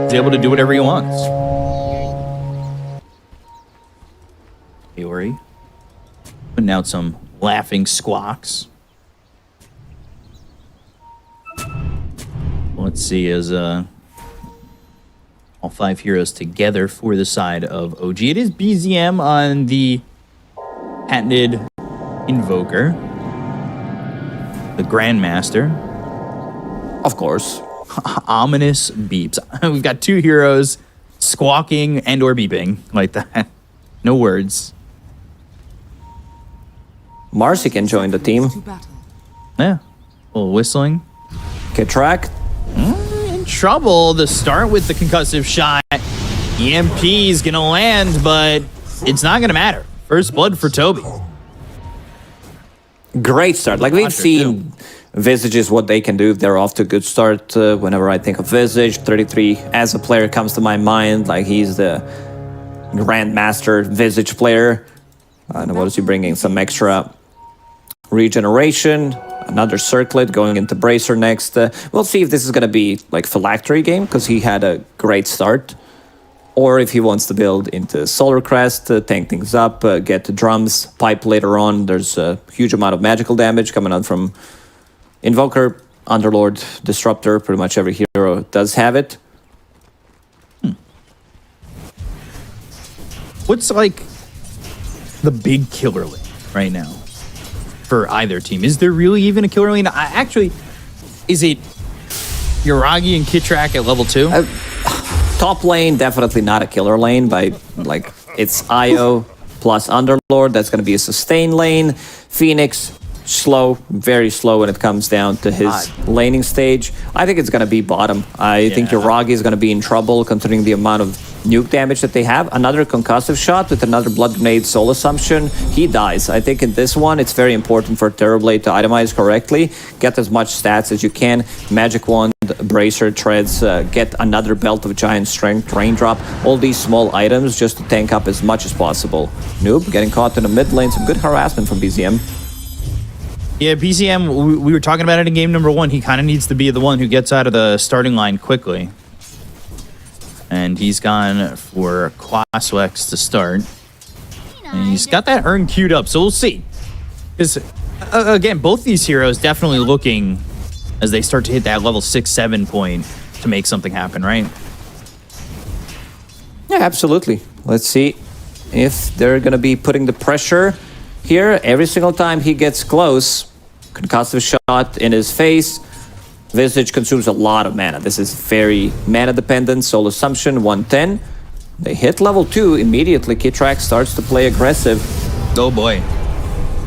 He's able to do whatever he wants. Kaori putting out some laughing squawks. Let's see as all 5 heroes together for the side of OG. It is Biziem on the patented Invoker, the Grandmaster. Of course. Ominous beeps. We've got 2 heroes squawking and or beeping like that. No words. Marcy can join the team. Yeah. A little whistling. Kitrak. In trouble to start with the concussive shot. EMP is going to land, but it's not going to matter. First blood for Tobi. Great start. Like, we've seen Visages, what they can do if they're off to a good start. Whenever I think of Visage, 33 as a player comes to my mind. Like, he's the Grandmaster Visage player. And what is he bringing? Some extra regeneration. Another circlet going into Bracer next. We'll see if this is going to be like phylactery game, because he had a great start. Or if he wants to build into Solar Crest, tank things up, get the drums, pipe later on. There's a huge amount of magical damage coming out from Invoker, Underlord, Disruptor. Pretty much every hero does have it. What's like the big killer lane right now for either team? Is there really even a killer lane? Actually, is it Yuragi and Kitrak at level 2? Top lane, definitely not a killer lane. By like, it's IO plus Underlord. That's going to be a sustain lane. Phoenix, slow, very slow when it comes down to his laning stage. I think it's going to be bottom. I think Yuragi is going to be in trouble considering the amount of nuke damage that they have. Another concussive shot with another Blood Grenade Soul Assumption. He dies. I think in this one, it's very important for Terrorblade to itemize correctly. Get as much stats as you can. Magic Wand, Bracer, Treads, get another Belt of Giant Strength, Raindrop. All these small items just to tank up as much as possible. Noob getting caught in the mid lane. Some good harassment from Biziem. Yeah, Biziem, we were talking about it in game number 1. He kind of needs to be the one who gets out of the starting line quickly. And he's gone for Quaswex to start. And he's got that urn queued up, so we'll see. Because, again, both these heroes definitely looking as they start to hit that level 6-7 point to make something happen, right? Yeah, absolutely. Let's see if they're going to be putting the pressure here. Every single time he gets close, concussive shot in his face. Visage consumes a lot of mana. This is very mana dependent. Soul Assumption 110. They hit level 2 immediately. Kitrak starts to play aggressive. Oh boy.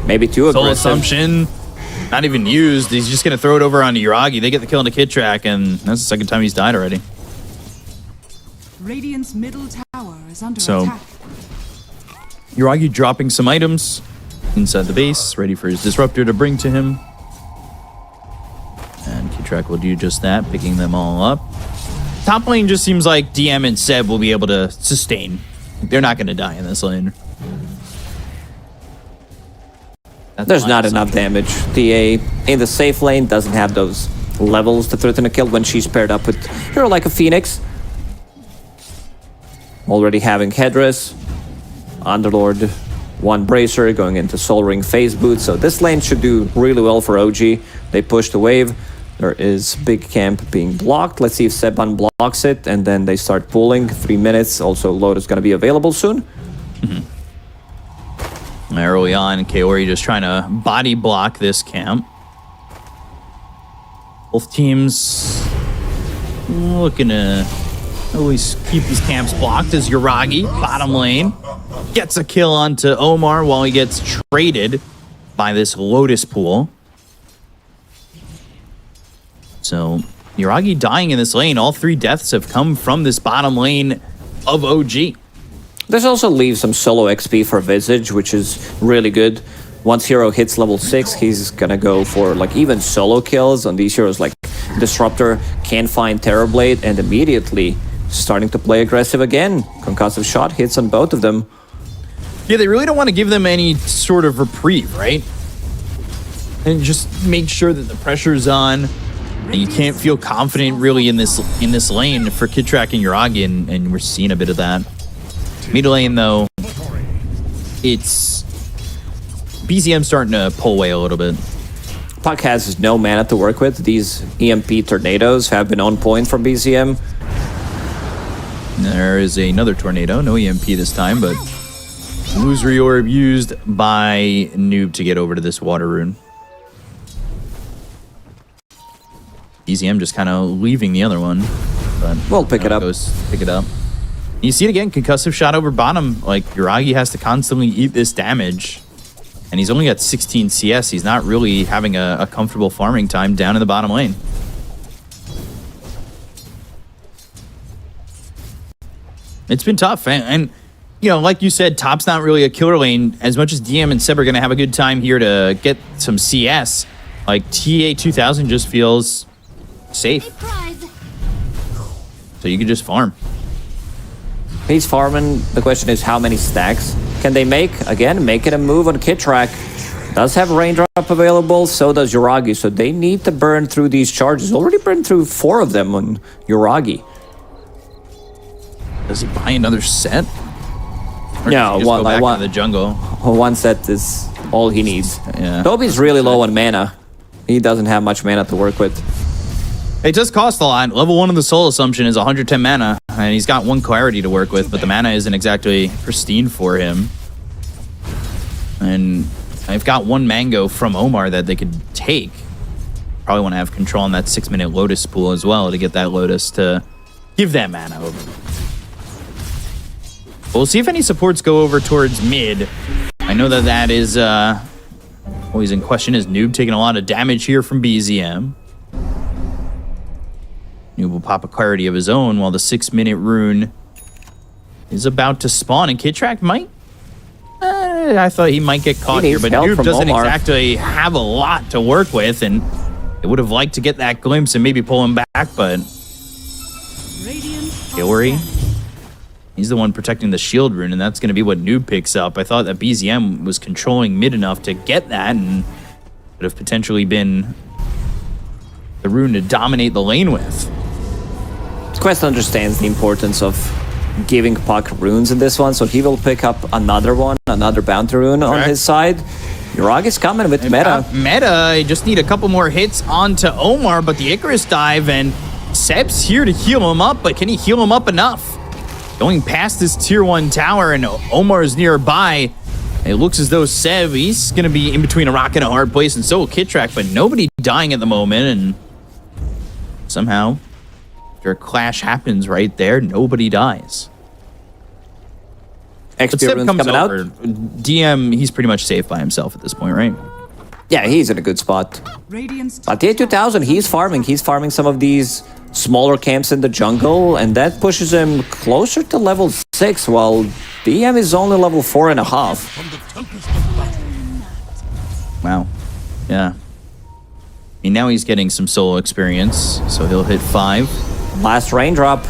Maybe too aggressive. Soul Assumption, not even used. He's just going to throw it over onto Yuragi. They get the kill into Kitrak, and that's the second time he's died already. Radiant's middle tower is under attack. Yuragi dropping some items inside the base, ready for his Disruptor to bring to him. And Kitrak will do just that, picking them all up. Top lane just seems like DM and Seb will be able to sustain. They're not going to die in this lane. There's not enough damage. TA in the safe lane doesn't have those levels to threaten a kill when she's paired up with a hero like a Phoenix. Already having Headdress, Underlord, one Bracer going into Soul Ring Phase Boot. So this lane should do really well for OG. They push the wave. There is big camp being blocked. Let's see if Seb unblocks it, and then they start pulling. 3 minutes. Also, load is going to be available soon. Early on, Kaori just trying to body block this camp. Both teams looking to always keep these camps blocked as Yuragi, bottom lane, gets a kill onto OmaR while he gets traded by this Lotus pool. So Yuragi dying in this lane. All 3 deaths have come from this bottom lane of OG. This also leaves some solo XP for Visage, which is really good. Once hero hits level 6, he's gonna go for like even solo kills on these heroes like Disruptor, can find Terrorblade, and immediately starting to play aggressive again. Concussive shot hits on both of them. Yeah, they really don't want to give them any sort of reprieve, right? And just make sure that the pressure's on. And you can't feel confident really in this lane for Kitrak and Yuragi, and we're seeing a bit of that. Mid lane though, it's Biziem starting to pull away a little bit. Puck has no mana to work with. These EMP tornadoes have been on point for Biziem. There is another tornado, no EMP this time, but illusory orb used by Noob to get over to this water rune. Biziem just kind of leaving the other one, but We'll pick it up. Pick it up. You see it again, concussive shot over bottom. Like Yuragi has to constantly eat this damage, and he's only got 16 CS. He's not really having a comfortable farming time down in the bottom lane. It's been tough, and you know, like you said, top's not really a killer lane. As much as DM and Seb are going to have a good time here to get some CS, like TA 2000 just feels safe. So you can just farm. He's farming. The question is how many stacks can they make? Again, making a move on Kitrak. Does have raindrop available, so does Yuragi. So they need to burn through these charges. Already burned through 4 of them on Yuragi. Does he buy another set? Or No, does he just go back into the jungle. One set is all he needs. Yeah. Tobi's really low on mana. He doesn't have much mana to work with. It does cost a lot. Level 1 of the Soul Assumption is 110 mana, and he's got 1 Clarity to work with, but the mana isn't exactly pristine for him. And I've got 1 Mango from OmaR that they could take. Probably want to have control on that 6-minute Lotus pool as well to get that Lotus to give that mana over. We'll see if any supports go over towards mid. I know that is always in question. Is Noob taking a lot of damage here from Biziem? Noob will pop a Clarity of his own while the 6-minute rune is about to spawn, and Kitrak might. I thought he might get caught here, but Noob doesn't exactly have a lot to work with, and they would have liked to get that glimpse and maybe pull him back, but Kaori, he's the one protecting the shield rune, and that's going to be what Noob picks up. I thought that Biziem was controlling mid enough to get that, and would have potentially been the rune to dominate the lane with. Quest understands the importance of giving Puck runes in this one, so he will pick up another one, another bounty rune on his side. Yuragi's coming with meta. Meta, you just need a couple more hits onto OmaR, but the Icarus dive, and Seb's here to heal him up, but can he heal him up enough? Going past this tier 1 tower, and OmaR's nearby. It looks as though Seb, he's going to be in between a rock and a hard place, and so will Kitrak, but nobody dying at the moment, and somehow, after a clash happens right there, nobody dies. XP comes out. DM, he's pretty much safe by himself at this point, right? Yeah, he's in a good spot. But TA 2000, he's farming. He's farming some of these smaller camps in the jungle, and that pushes him closer to level 6, while DM is only level 4.5. Wow. Yeah. I mean, now he's getting some solo experience, so he'll hit 5. Last raindrop.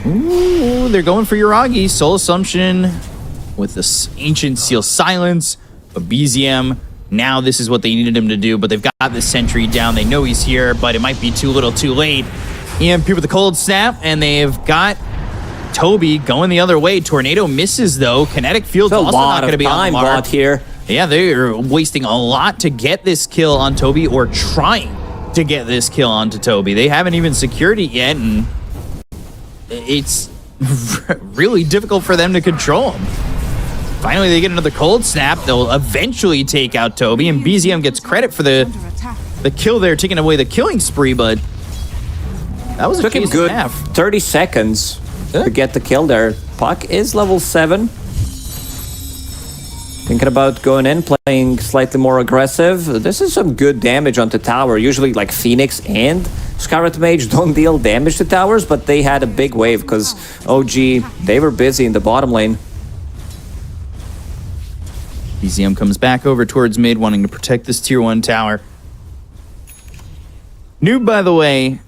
Ooh, they're going for Yuragi. Soul Assumption with this Ancient Seal Silence. But Biziem, now this is what they needed him to do, but they've got the sentry down. They know he's here, but it might be too little too late. EMP with the cold snap, and they've got Tobi going the other way. Tornado misses, though. Kinetic Field's also not going to be on the mark here. Yeah, they're wasting a lot to get this kill on Tobi, or trying to get this kill onto Tobi. They haven't even secured it yet, and it's really difficult for them to control him. Finally, they get another cold snap. They'll eventually take out Tobi, and Biziem gets credit for the kill there, taking away the killing spree, but that was a took him good 30 seconds to get the kill there. Puck is level 7. Thinking about going in, playing slightly more aggressive. This is some good damage onto tower. Usually, like Phoenix and Scarlet Mage don't deal damage to towers, but they had a big wave because OG, they were busy in the bottom lane. Biziem comes back over towards mid, wanting to protect this tier 1 tower. Noob, by the way,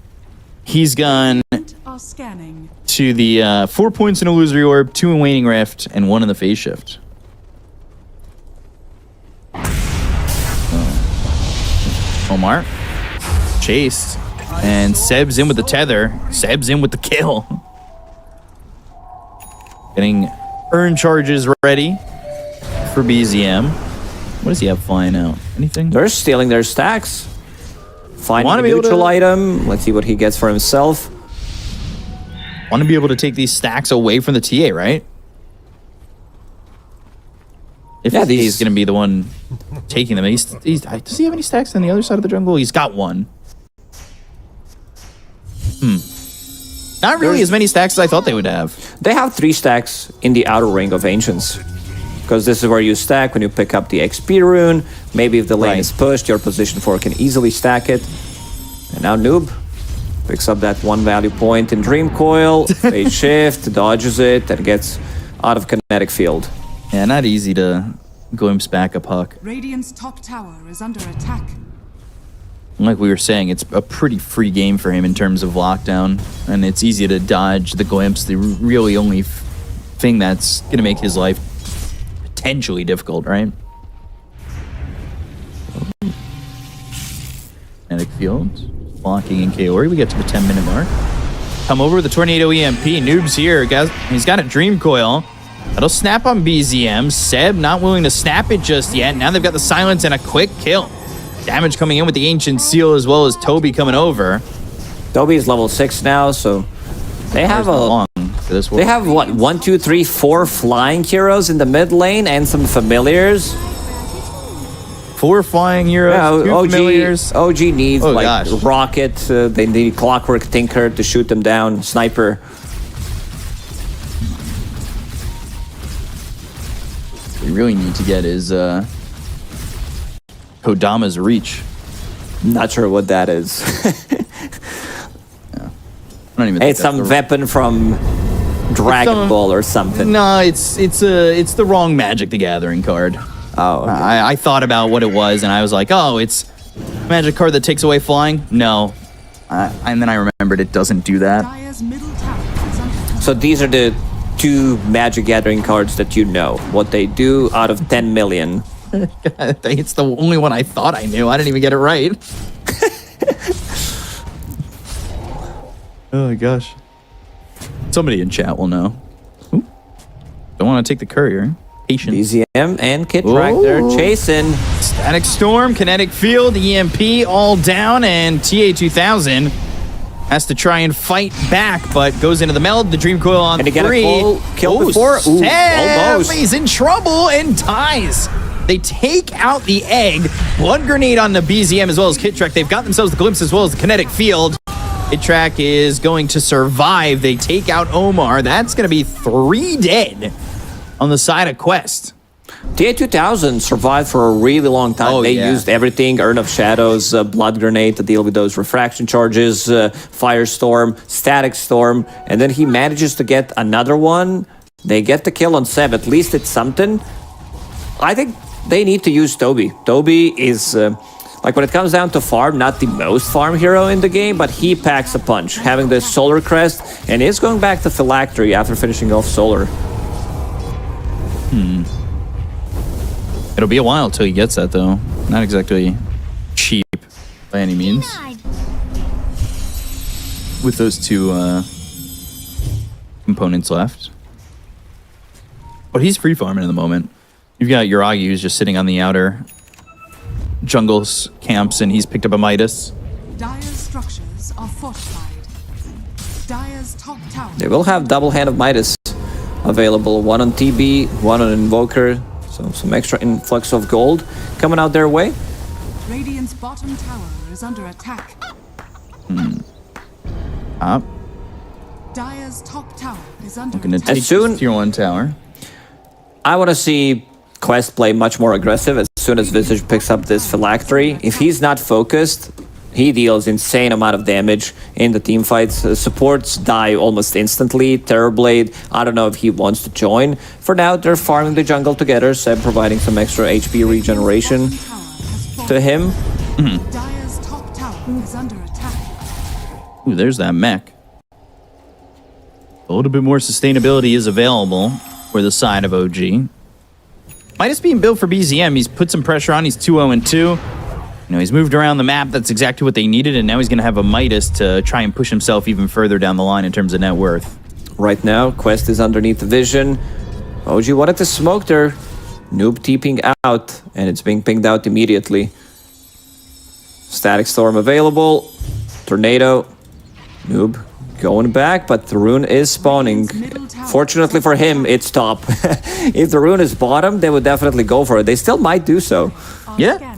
he's gone to the 4 points in Illusory Orb, 2 in Waning Rift, and 1 in the Phase Shift. OmaR chased. And Seb's in with the tether. Seb's in with the kill. Getting urn charges ready for BZM. What does he have flying out? Anything? They're stealing their stacks. Finding Wanna a be able neutral to- item. Let's see what he gets for himself. Want to be able to take these stacks away from the TA, right? If Yeah, the TA is these- going to be the one taking them. Does he have any stacks on the other side of the jungle? He's got one. Not really as many stacks as I thought they would have. They have 3 stacks in the outer ring of Ancients. Because this is where you stack when you pick up the XP rune. Maybe if the lane Right. is pushed, your position 4 can easily stack it. And now Noob picks up that 1 value point in Dream Coil, Phase Shift, dodges it, and gets out of kinetic field. Yeah, not easy to glimpse back a puck. Radiant's top tower is under attack. Like we were saying, it's a pretty free game for him in terms of lockdown, and it's easy to dodge the glimpse. The really only thing that's going to make his life potentially difficult, right? Kinetic field, blocking in Kaori. We get to the 10-minute mark. Come over with the Tornado EMP. Noob's here. Guys, he's got a Dream Coil. That'll snap on BZM. Seb not willing to snap it just yet. Now they've got the silence and a quick kill. Damage coming in with the Ancient Seal as well as Tobi coming over. Tobi is level 6 now, so they have Not long for this world. They have what, 1, 2, 3, 4 flying heroes in the mid lane and some familiars. 4 flying heroes, Yeah, 2 familiars. OG needs Oh, like gosh. Rocket. They need Clockwork Tinker to shoot them down. Sniper. We really need to get is Kodama's reach. Not sure what that is. I don't even. think It's that's some the- weapon from Dragon some- Ball or something. No, it's the wrong Magic the Gathering card. Oh, okay. I thought about what it was and I was like, oh, it's a Magic card that takes away flying. No, and then I remembered it doesn't do that. Dire's middle tower is under attack. So these are the 2 Magic Gathering cards that you know. What they do out of 10 million. It's the only one I thought I knew. I didn't even get it right. Oh my gosh. Somebody in chat will know. Ooh. Don't want to take the courier. Patience. Biziem and Kitrak, they're Ooh. chasing. Static Storm, Kinetic Field, EMP all down, and TA2000 has to try and fight back, but goes into the meld. The Dream Coil on Can he get a 3. full kill before? Ooh, Seb, almost. he's in trouble and dies. They take out the egg. Blood Grenade on the BZM as well as Kitrak. They've got themselves the glimpse as well as the Kinetic Field. Kitrak is going to survive. They take out OmaR. That's going to be 3 dead on the side of Quest. TA2000 survived for a really long time. Oh, They yeah. used everything, Urn of Shadows, Blood Grenade to deal with those refraction charges, Firestorm, Static Storm, and then he manages to get another one. They get the kill on Seb. At least it's something. I think they need to use Tobi. Tobi is, like when it comes down to farm, not the most farm hero in the game, but he packs a punch, having the Solar Crest, and is going back to Phylactery after finishing off Solar. It'll be a while till he gets that, though. Not exactly cheap by any means. With those 2 components left. But he's free farming in the moment. You've got Yuragi who's just sitting on the outer jungles camps, and he's picked up a Midas. Dire's structures are fortified. Dire's top tower. They will have double Hand of Midas available. 1 on TB, 1 on Invoker. So some extra influx of gold coming out their way. Radiant's bottom tower is under attack. Up. Dire's top tower is under Gonna attack. take soon- this tier 1 tower. I want to see Quest play much more aggressive as soon as Visage picks up this Phylactery. If he's not focused, he deals insane amount of damage in the team fights. Supports die almost instantly. Terrorblade, I don't know if he wants to join. For now, they're farming the jungle together, Seb providing some extra HP regeneration Bottom tower has to him. fallen. Dire's top tower is under attack. Ooh, there's that mech. A little bit more sustainability is available for the side of OG. Midas being built for BZM. He's put some pressure on. He's 2-0-2. You know, he's moved around the map. That's exactly what they needed, and now he's going to have a Midas to try and push himself even further down the line in terms of net worth. Right now, Quest is underneath the vision. OG wanted to smoke there. Noob TPing out, and it's being pinged out immediately. Static Storm available. Tornado. Noob going back, but the rune is spawning. Fortunately for him, it's top. If the rune is bottom, they would definitely go for it. They still might do so. Yeah.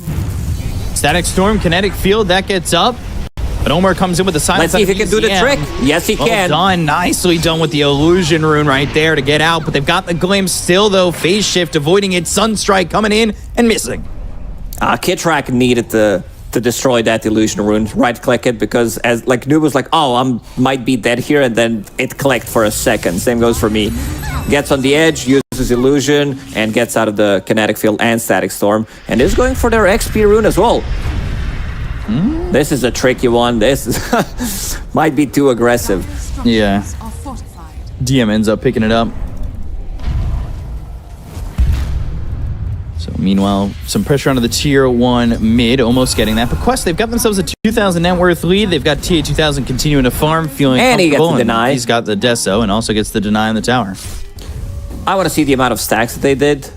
Static Storm, Kinetic Field, that gets up. But OmaR comes in with the silence. Let's see if he can do the trick. Yes, he can. Done. Nicely done with the illusion rune right there to get out. But they've got the glimpse still, though. Phase shift, avoiding it. Sunstrike coming in and missing. Kitrak needed to destroy that illusion rune. Right-click it because as like Noob was like, oh, I might be dead here, and then it clicked for a second. Same goes for me. Gets on the edge, uses illusion, and gets out of the kinetic field and static storm, and is going for their XP rune as well. This is a tricky one. This is might be too aggressive. Yeah. DM ends up picking it up. So meanwhile, some pressure onto the tier 1 mid, almost getting that. But Quest, they've got themselves a 2,000 net worth lead. They've got TA 2000 continuing to farm, feeling and he gets comfortable. the deny. He's got the Deso and also gets the deny on the tower. I want to see the amount of stacks that they did.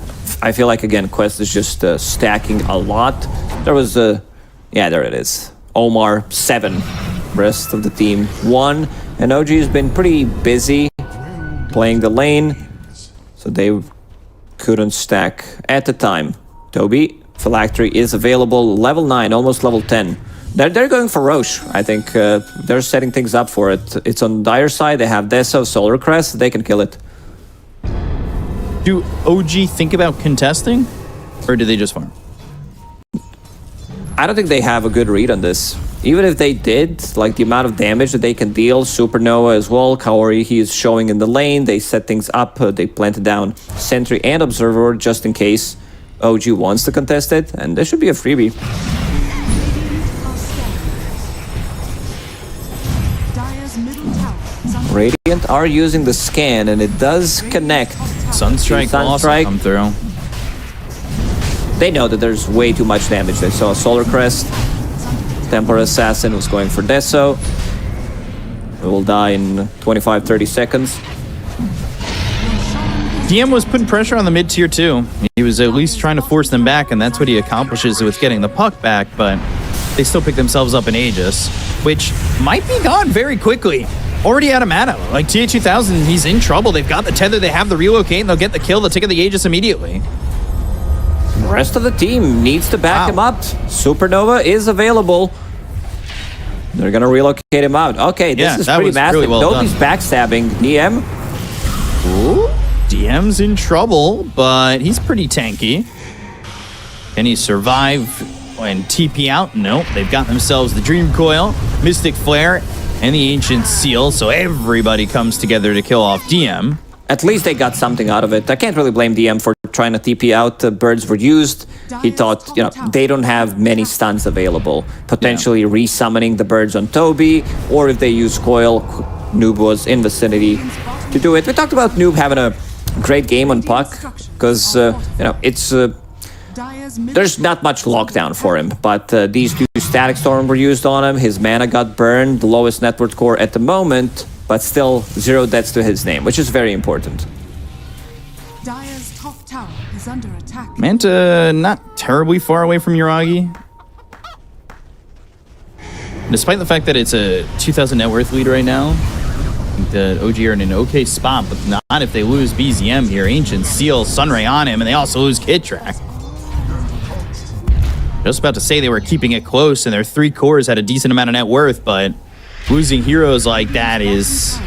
I feel like, again, Quest is just stacking a lot. There was yeah, there it is. OmaR 7, rest of the team 1, and OG has been pretty busy playing the lane, so they couldn't stack at the time. Tobi, Phylactery is available, level 9, almost level 10. They're going for Roche. I think they're setting things up for it. It's on Dire side, they have Deso, Solar Crest, they can kill it. Do OG think about contesting, or do they just farm? I don't think they have a good read on this. Even if they did, like the amount of damage that they can deal, Supernova as well, Kaori, he is showing in the lane, they set things up, they planted down Sentry and Observer just in case OG wants to contest it, and this should be a freebie. Radiant are using the scan, and it does connect. Sunstrike also come through. They know that there's way too much damage. They saw Solar Crest. Templar Assassin was going for Deso. It will die in 25-30 seconds. DM was putting pressure on the mid tier too. He was at least trying to force them back, and that's what he accomplishes with getting the puck back, but they still pick themselves up in Aegis, which might be gone very quickly. Already out of mana. Like TA 2000, he's in trouble. They've got the tether, they have the relocate, and they'll get the kill. They'll take the Aegis immediately. The rest of the team needs to back him up. Supernova is available. They're gonna relocate him out. Okay, this is pretty massive. Really well Tobi's backstabbing. DM. Ooh, DM's in trouble, but he's pretty tanky. Can he survive and TP out? Nope. They've got themselves the Dream Coil, Mystic Flare, and the Ancient Seal, so everybody comes together to kill off DM. At least they got something out of it. I can't really blame DM for trying to TP out. The birds were used. He thought, you know, they don't have many stuns available. Potentially resummoning the birds on Tobi, or if they use Coil, Noob was in vicinity to do it. We talked about Noob having a great game on Puck, because, you know, it's... there's not much lockdown for him, but these two Static Storm were used on him. His mana got burned, the lowest net worth core at the moment, but still 0 deaths to his name, which is very important. Dire's top tower is under attack. Manta not terribly far away from Yuragi. Despite the fact that it's a 2,000 net worth lead right now, I think the OG are in an okay spot, but not if they lose Biziem here. Ancient Seal, Sunray on him, and they also lose Kitrak. Just about to say they were keeping it close, and their 3 cores had a decent amount of net worth, but losing heroes like that is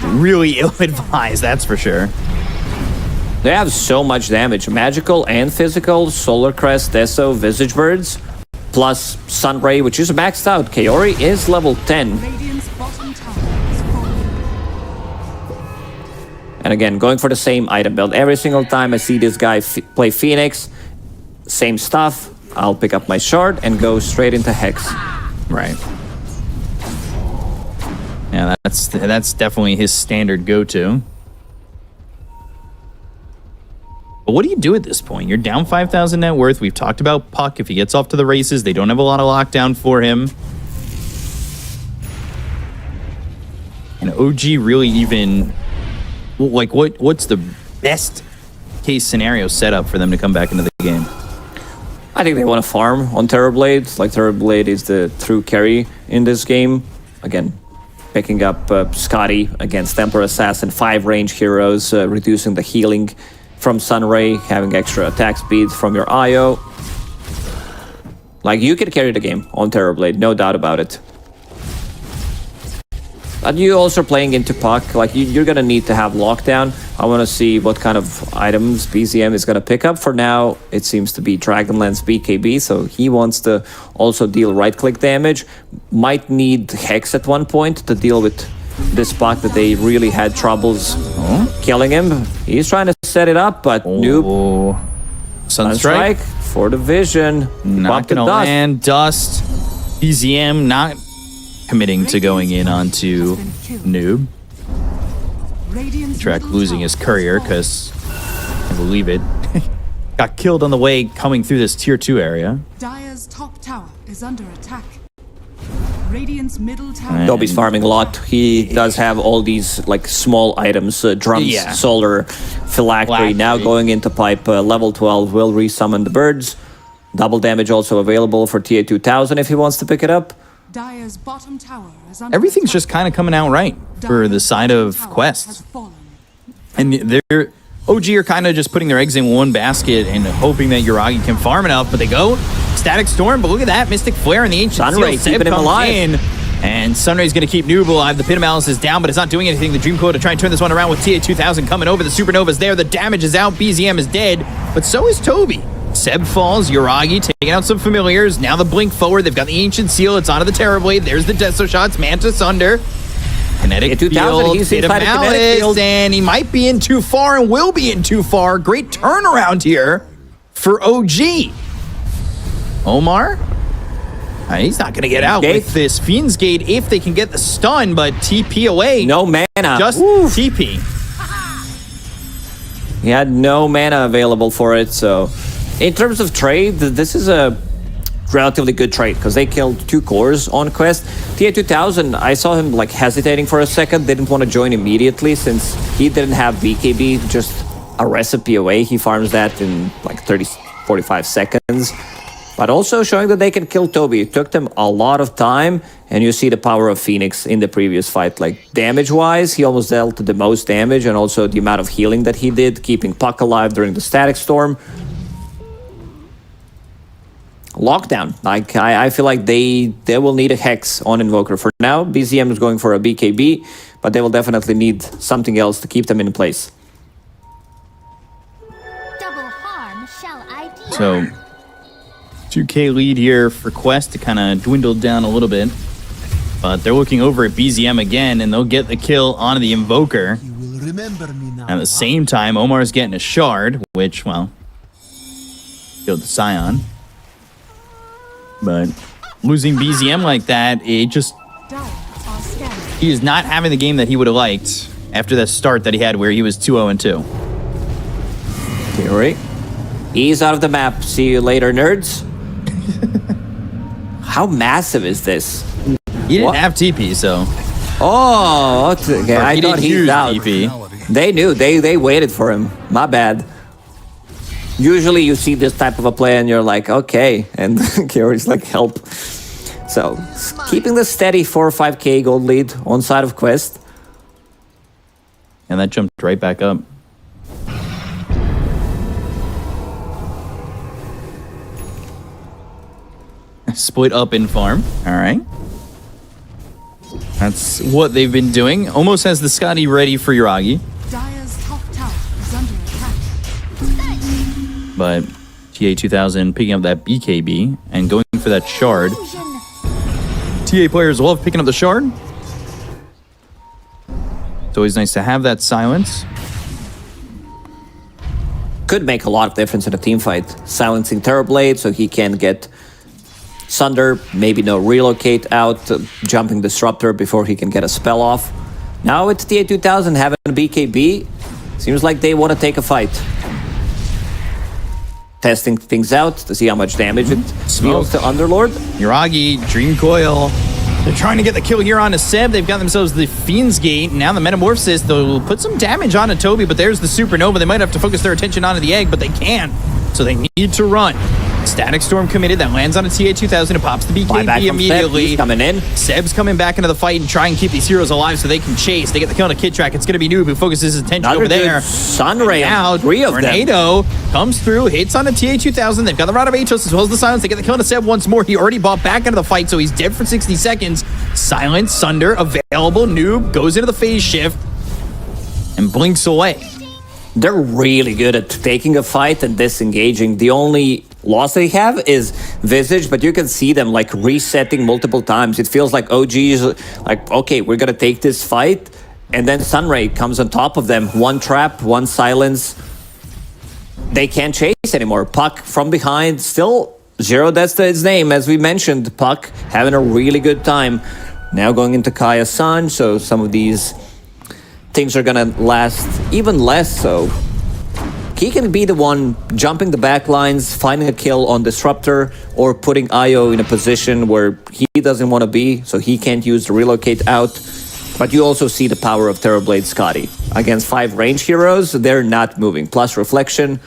really ill-advised, that's for sure. They have so much damage. Magical and physical, Solar Crest, Deso, Visage Birds, plus Sunray, which is maxed out. Kaori is level 10. And again, going for the same item build. Every single time I see this guy play Phoenix, same stuff. I'll pick up my shard and go straight into Hex. Right. Yeah, that's definitely his standard go-to. But what do you do at this point? You're down 5,000 net worth. We've talked about Puck. If he gets off to the races, they don't have a lot of lockdown for him. And OG really even... Like, what's the best case scenario setup for them to come back into the game? I think they want to farm on Terrorblade. Like, Terrorblade is the true carry in this game. Again, picking up Scotty against Templar Assassin, 5 range heroes, reducing the healing from Sunray, having extra attack speed from your IO. Like, you can carry the game on Terrorblade, no doubt about it. But you also playing into Puck, like you're gonna need to have lockdown. I want to see what kind of items BZM is gonna pick up. For now, it seems to be Dragonlance BKB, so he wants to also deal right-click damage. Might need Hex at one point to deal with this Puck that they really had troubles killing him. He's trying to set it up, but Noob. Sunstrike for the vision. not gonna land. Dust. BZM not committing to going in onto Noob. Kitrak losing his courier because, I believe it, got killed on the way coming through this tier 2 area. Dire's top tower is under attack. Radiant's middle tower. Tobi's farming a lot. He does have all these like small items, drums, solar, phylactery. Now going into pipe, level 12 will resummon the birds. Double damage also available for TA 2000 if he wants to pick it up. Dire's bottom tower is under Everything's attack. just kind of coming out right for the side of Quest. And they're OG are kind of just putting their eggs in one basket and hoping that Yuragi can farm enough, but they go Static Storm, but look at that, Mystic Flare and the Ancient Sunray Seal keeping him alive. in, and Sunray's going to keep Noob alive. The Pit of Malice is down, but it's not doing anything. The Dream Coil to try and turn this one around with TA 2000 coming over. The Supernova's there, the damage is out, BZM is dead, but so is Tobi. Seb falls, Yuragi taking out some familiars. Now the blink forward, they've got the Ancient Seal, it's onto the Terrorblade. There's the Deso shots, Mantis under. Kinetic Field, he's Pit of inside of Kinetic Malice, Field. and he might be in too far and will be in too far. Great turnaround here for OG. OmaR? He's not going to get out with this Fiend's Gate if they can get the stun, but TP away. No mana. Just TP. He had no mana available for it, so... In terms of trade, this is a relatively good trade, because they killed 2 cores on Quest. TA 2000, I saw him like hesitating for a second, didn't want to join immediately, since he didn't have BKB, just a recipe away. He farms that in like 45 seconds. But also showing that they can kill Tobi. It took them a lot of time, and you see the power of Phoenix in the previous fight. Like, damage-wise, he almost dealt the most damage, and also the amount of healing that he did, keeping Puck alive during the Static Storm. Lockdown. Like, I feel like they will need a Hex on Invoker. For now, BZM is going for a BKB, but they will definitely need something else to keep them in place. Double harm shall I do? So, 2K lead here for Quest to kind of dwindle down a little bit. But they're looking over at BZM again, and they'll get the kill onto the Invoker. You will remember me now. At the same time, OmaR's getting a shard, which, well, killed the Scion. But losing BZM like that, it just... He is not having the game that he would have liked after that start that he had where he was 2-0-2. Kaori. He's out of the map. See you later, nerds. How massive is this? He didn't have TP, so... Oh, okay. I thought he's out. TP. They knew. They waited for him. My bad. Usually you see this type of a play and you're like, okay. And Kaori's like, help. So, keeping the steady 4 or 5k gold lead on side of Quest. And that jumped right back up. Split up in farm. All right. That's what they've been doing. Almost has the Scotty ready for Yuragi. Dire's top tower is under attack. But TA 2000 picking up that BKB and going for that shard. TA players love picking up the shard. It's always nice to have that silence. Could make a lot of difference in a team fight. Silencing Terrorblade so he can get Sunder, maybe no relocate out, jumping Disruptor before he can get a spell off. Now it's TA 2000 having a BKB. Seems like they want to take a fight. testing things out to see how much damage it deals to Underlord. Yuragi, Dream Coil. They're trying to get the kill here on a Seb. They've got themselves the Fiend's Gate. Now the Metamorphosis, they'll put some damage on a Tobi, but there's the Supernova. They might have to focus their attention onto the egg, but they can't. So they need to run. Static Storm committed. That lands on a TA-2000 and pops the BKB immediately. Seb, coming in. Seb's coming back into the fight and try and keep these heroes alive so they can chase. They get the kill on a Kitrak. It's going to be Noob who focuses his attention over there. Sunray out. 3 of Tornado comes through, hits on a TA-2000. They've got the Rod of Atos as well as the Silence. They get the kill on a Seb once more. He already bought back into the fight, so he's dead for 60 seconds. Silence, Sunder, available. Noob goes into the phase shift and blinks away. They're really good at taking a fight and disengaging. The only loss they have is Visage, but you can see them like resetting multiple times. It feels like OG is like, okay, we're gonna take this fight, and then Sunray comes on top of them. One trap, one silence. They can't chase anymore. Puck from behind, still Zero, that's his name. As we mentioned, Puck having a really good time. Now going into Kaya-san, so some of these things are gonna last even less so. He can be the one jumping the back lines, finding a kill on Disruptor, or putting Io in a position where he doesn't want to be, so he can't use the relocate out. But you also see the power of Terrorblade Scotty. Against 5 range heroes, they're not moving. Plus Reflection.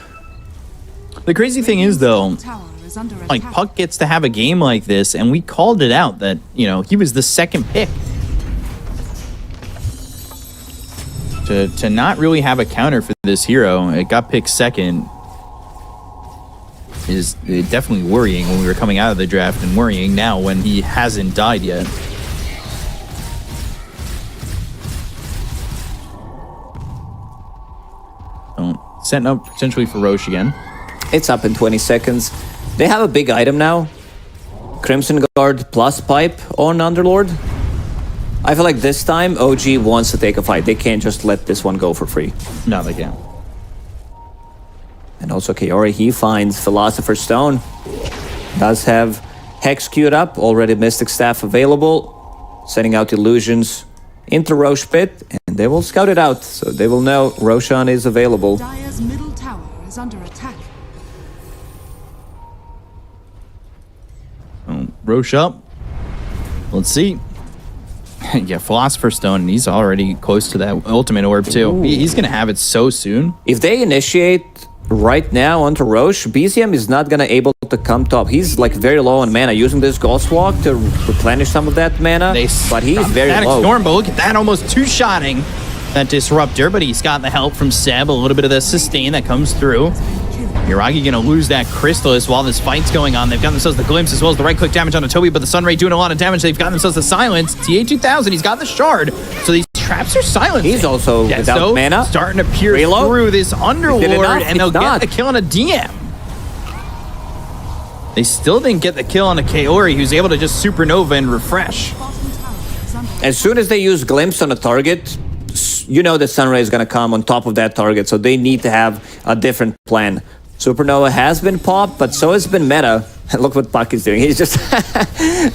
The crazy thing is, though, Tower is under like, attack. Puck gets to have a game like this, and we called it out that, you know, he was the second pick. To not really have a counter for this hero, it got picked second, is definitely worrying when we were coming out of the draft, and worrying now when he hasn't died yet. So, setting up potentially for Roche again. It's up in 20 seconds. They have a big item now. Crimson Guard plus Pipe on Underlord. I feel like this time OG wants to take a fight. They can't just let this one go for free. No, they can't. And also Kaori, he finds Philosopher's Stone. Does have Hex queued up, already Mystic Staff available. Sending out illusions into Roche Pit, and they will scout it out, so they will know Roshan is available. Dire's middle tower is under attack. Roche up. Let's see. Yeah, Philosopher's Stone, and he's already close to that ultimate orb too. He's gonna have it so soon. If they initiate right now onto Roche, Biziem is not gonna able to come top. He's like very low on mana, using this Ghost Walk to replenish some of that mana, but he's very Static low. Storm, but look at that, almost two-shotting that Disruptor, but he's got the help from Seb, a little bit of the sustain that comes through. Yuragi gonna lose that Crystallis while this fight's going on. They've got themselves the Glimpse as well as the right-click damage on a Tobi, but the Sunray doing a lot of damage. They've got themselves the Silence. TA-2000, he's got the Shard. So these traps are silenced. He's also without mana. Starting to pierce Reload. through this Underlord, and they'll It's not. get the kill on a DM. They still didn't get the kill on a Kaori, who's able to just Supernova and refresh. Bottom tower is under As soon as they use Glimpse on a target, you know the Sunray is gonna come on top of that target, so they need to have a different plan. Supernova has been popped, but so has been meta. Look what Puck is doing. He's just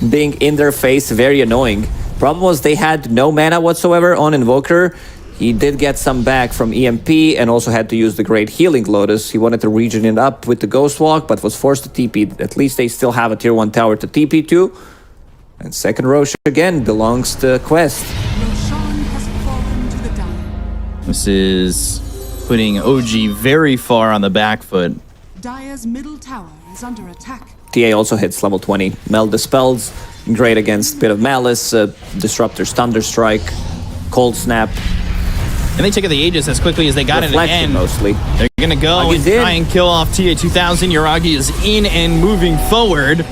being in their face, very annoying. Problem was they had no mana whatsoever on Invoker. He did get some back from EMP and also had to use the Great Healing Lotus. He wanted to regen it up with the Ghost Walk, but was forced to TP. At least they still have a tier 1 tower to TP to. And second Roche again belongs to Quest. Roshan has fallen to the Dire. This is putting OG very far on the back foot. Dire's middle tower is under attack. TA also hits level 20. Meld Dispels, great against Bit of Malice, Disruptor's Thunderstrike, Cold Snap. And they take out the Aegis as quickly as they got it Reflection again. mostly. They're gonna go Yuragi and did. try and kill off TA-2000. Yuragi is in and moving forward,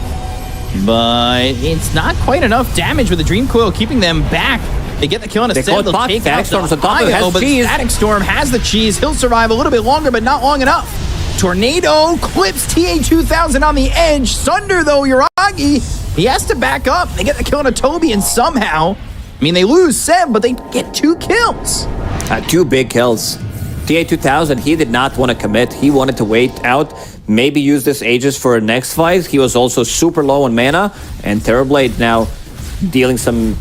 but it's not quite enough damage with the Dream Coil keeping them back. They get the kill on a They Seb. call it They'll Puck. take Static out Storm's the on top of it, Io, has but cheese. Static Storm has the cheese. He'll survive a little bit longer, but not long enough. Tornado clips TA-2000 on the edge. Sunder, though, Yuragi, he has to back up. They get the kill on a Tobi, and somehow, I mean, they lose Seb, but they get 2 kills. 2 big kills. TA-2000, he did not want to commit. He wanted to wait out, maybe use this Aegis for a next fight. He was also super low on mana, and Terrorblade now dealing some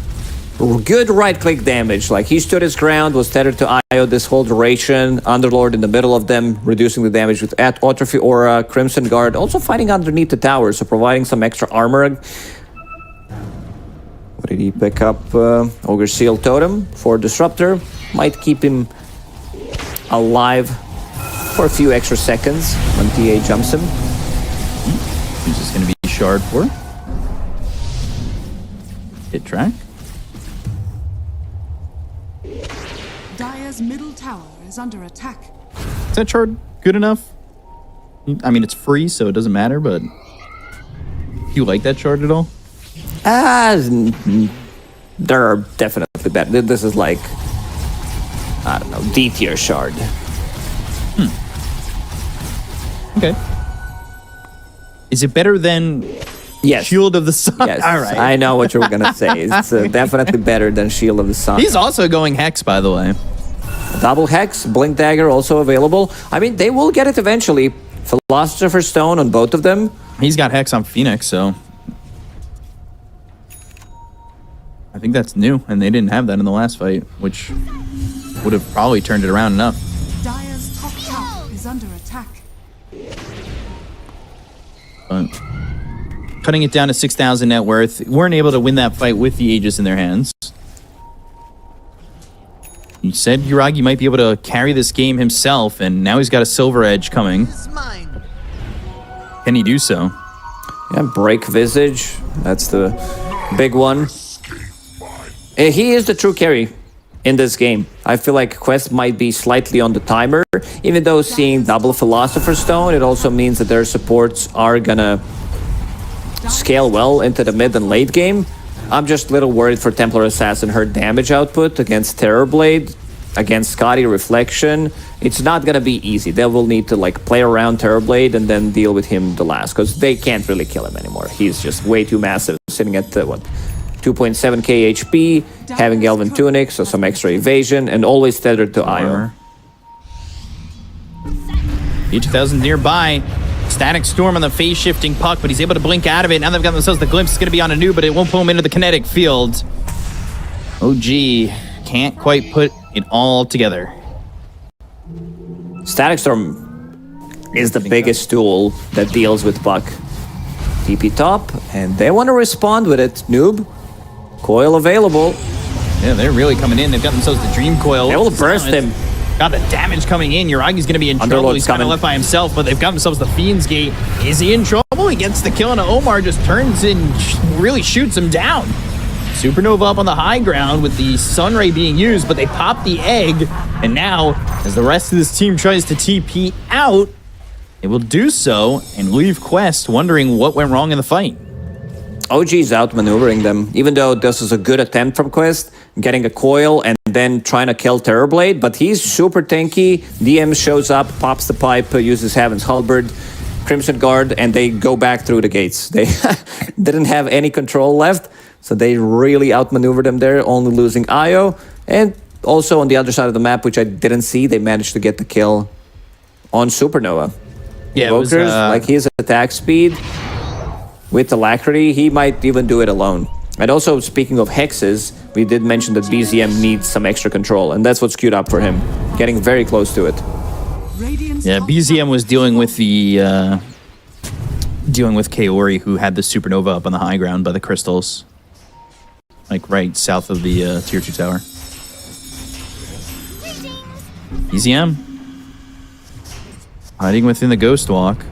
good right-click damage. Like, he stood his ground, was tethered to Io Io this whole duration. Underlord in the middle of them, reducing the damage with Atrophy Aura, Crimson Guard, also fighting underneath the tower, so providing some extra armor. What did he pick up? Ogre Seal Totem for Disruptor. Might keep him alive for a few extra seconds when TA jumps him. Who's this going to be shard for? Kitrak. Dire's middle tower is under attack. Is that shard good enough? I mean, it's free, so it doesn't matter, but... Do you like that shard at all? There are definitely better. This is like, I don't know, D tier shard. Okay. Is it better than Yes. Shield of the Sun? Yes, All right. I know what you were gonna say. It's definitely better than Shield of the Sun. He's also going Hex, by the way. Double Hex, Blink Dagger also available. I mean, they will get it eventually. Philosopher's Stone on both of them. He's got Hex on Phoenix, so... I think that's new, and they didn't have that in the last fight, which would have probably turned it around enough. Dire's top tower is under attack. But cutting it down to 6,000 net worth, weren't able to win that fight with the Aegis in their hands. He said Yuragi might be able to carry this game himself, and now he's got a Silver Edge coming. Can he do so? Yeah, Break Visage. That's the big one. He is the true carry in this game. I feel like Quest might be slightly on the timer, even though seeing double Philosopher's Stone, it also means that their supports are gonna scale well into the mid and late game. I'm just a little worried for Templar Assassin, her damage output against Terrorblade, against Scotty Reflection. It's not gonna be easy. They will need to like play around Terrorblade and then deal with him the last, because they can't really kill him anymore. He's just way too massive, sitting at what? 2.7k HP, having Elven Tunic, so some extra evasion, and always tethered to Io. E2000 nearby. Static Storm on the phase shifting puck, but he's able to blink out of it. Now they've got themselves the glimpse. It's going to be on a new, but it won't pull him into the kinetic field. OG can't quite put it all together. Static Storm is the biggest tool that deals with puck. TP top, and they want to respond with it. Noob. Coil available. Yeah, they're really coming in. They've got themselves the Dream Coil. They will burst him. Got the damage coming in. Yuragi's going to be in trouble. Underlord's He's kind of coming. left by himself, but they've got themselves the Fiend's Gate. Is he in trouble? He gets the kill, and OmaR just turns and really shoots him down. Supernova up on the high ground with the Sunray being used, but they pop the egg. And now, as the rest of this team tries to TP out, it will do so and leave Quest wondering what went wrong in the fight. OG's outmaneuvering them, even though this is a good attempt from Quest, getting a coil and then trying to kill Terrorblade, but he's super tanky. DM shows up, pops the pipe, uses Heaven's Halberd, Crimson Guard, and they go back through the gates. They didn't have any control left, so they really outmaneuvered them there, only losing Io. And also on the other side of the map, which I didn't see, they managed to get the kill on Supernova. Yeah, Invokers, it was, like his attack speed with Alacrity, he might even do it alone. And also, speaking of hexes, we did mention that Biziem needs some extra control, and that's what's queued up for him, getting very close to it. Radiant's Yeah, top BZM was dealing with the Kaori, who had the Supernova up on the high ground by the crystals, like right south of the tier 2 tower. BZM hiding within the Ghost Walk,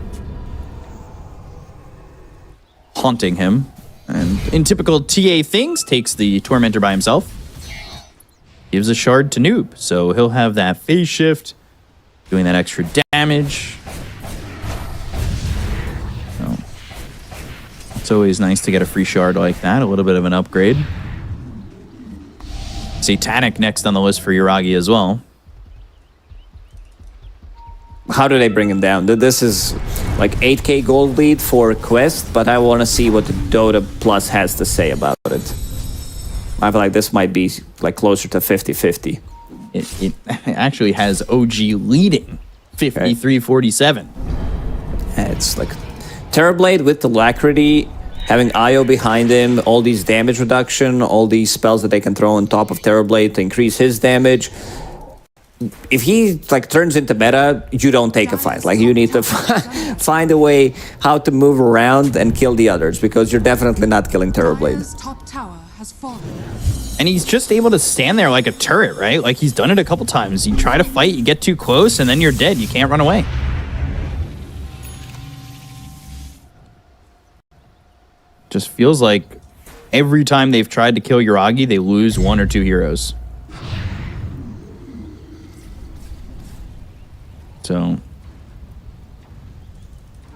haunting him, and in typical TA things, takes the Tormentor by himself. Gives a shard to Noob, so he'll have that phase shift, doing that extra damage. So, it's always nice to get a free shard like that, a little bit of an upgrade. Satanic next on the list for Yuragi as well. How do they bring him down? This is like 8k gold lead for Quest, but I want to see what the Dota Plus has to say about it. I feel like this might be like closer to 50-50. It actually has OG leading 53-47. It's like Terrorblade with Alacrity, having Io behind him, all these damage reduction, all these spells that they can throw on top of Terrorblade to increase his damage. if he like turns into meta, you don't take a fight. Like you need to find a way how to move around and kill the others, because you're definitely not killing Terrorblade. Dire's top tower has fallen. And he's just able to stand there like a turret, right? Like he's done it a couple times. You try to fight, you get too close, and then you're dead. You can't run away. Just feels like every time they've tried to kill Yuragi, they lose 1 or 2 heroes. So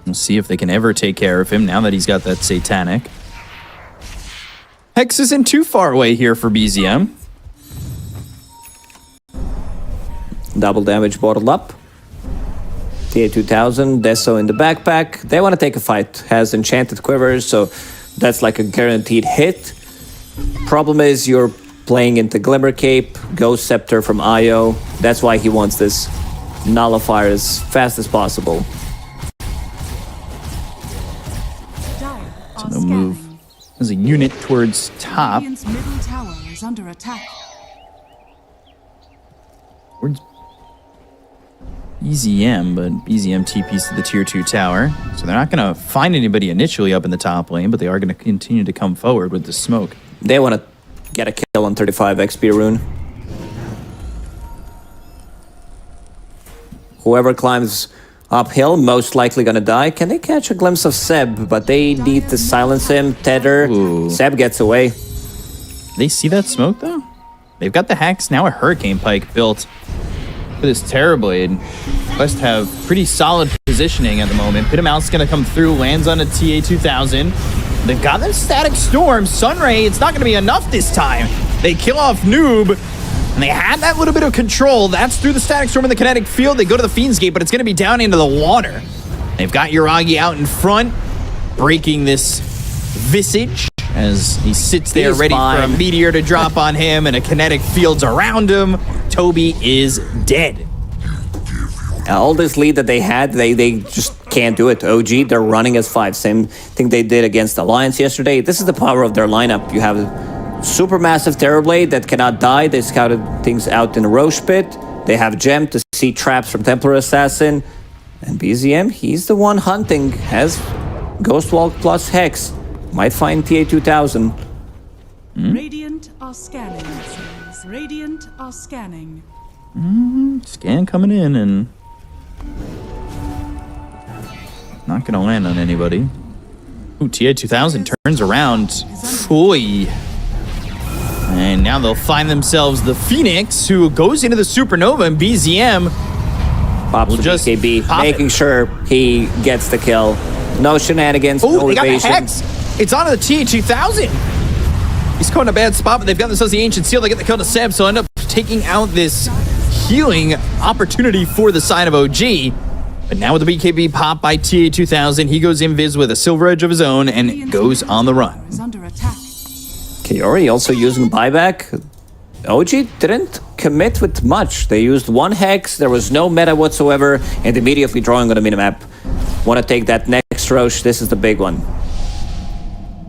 we'll see if they can ever take care of him now that he's got that Satanic. Hex isn't too far away here for Biziem. Double damage bottled up. TA2000, Deso in the backpack. They want to take a fight. Has enchanted quivers, so that's like a guaranteed hit. Problem is you're playing into Glimmer Cape, Ghost Scepter from Io. That's why he wants this nullifier as fast as possible. Dire are So they'll move scanning. as a unit towards top. Radiant's middle tower is under attack. Towards BZM, but BZM TPs to the tier 2 tower. So they're not going to find anybody initially up in the top lane, but they are going to continue to come forward with the smoke. They want to get a kill on 35 XP rune. Whoever climbs uphill, most likely gonna die. Can they catch a glimpse of Seb? But they need to silence him. Tether. Ooh. Seb gets away. They see that smoke, though? They've got the Hex, now a Hurricane Pike built for this Terrorblade. Quest have pretty solid positioning at the moment. Pitamounts going to come through, lands on a TA2000. They've got them Static Storm. Sunray, it's not going to be enough this time. They kill off Noob, and they had that little bit of control. That's through the Static Storm in the kinetic field. They go to the Fiend's Gate, but it's going to be down into the water. They've got Yuragi out in front, breaking this Visage as he sits there He's ready for a fine. meteor to drop on him and a kinetic field's around him. Tobi is dead. All this lead that they had, they just can't do it. OG, they're running as 5. Same thing they did against Alliance yesterday. This is the power of their lineup. You have a supermassive Terrorblade that cannot die. They scouted things out in the Roche Pit. They have Gem to see traps from Templar Assassin. And BZM, he's the one hunting. Has Ghostwalk plus Hex. Might find TA2000. Radiant are scanning. Radiant are scanning. Scan coming in and not gonna land on anybody. Ooh, TA2000 turns around fully. And now they'll find themselves the Phoenix, who goes into the Supernova, and BZM Pops We'll the just BKB, pop making it. sure he gets the kill. No shenanigans, Oh, no they got the evasion. Hex. It's onto the TA2000. He's caught in a bad spot, but they've got themselves the Ancient Seal. They get the kill to Seb, so end up taking out this healing opportunity for the side of OG. But now with the BKB pop by TA2000, he goes invis with a Silver Edge of his own and goes on the run. Is under attack. Kaori also using buyback. OG didn't commit with much. They used 1 Hex, there was no meta whatsoever, and immediately drawing on the minimap. Want to take that next Roche, this is the big one.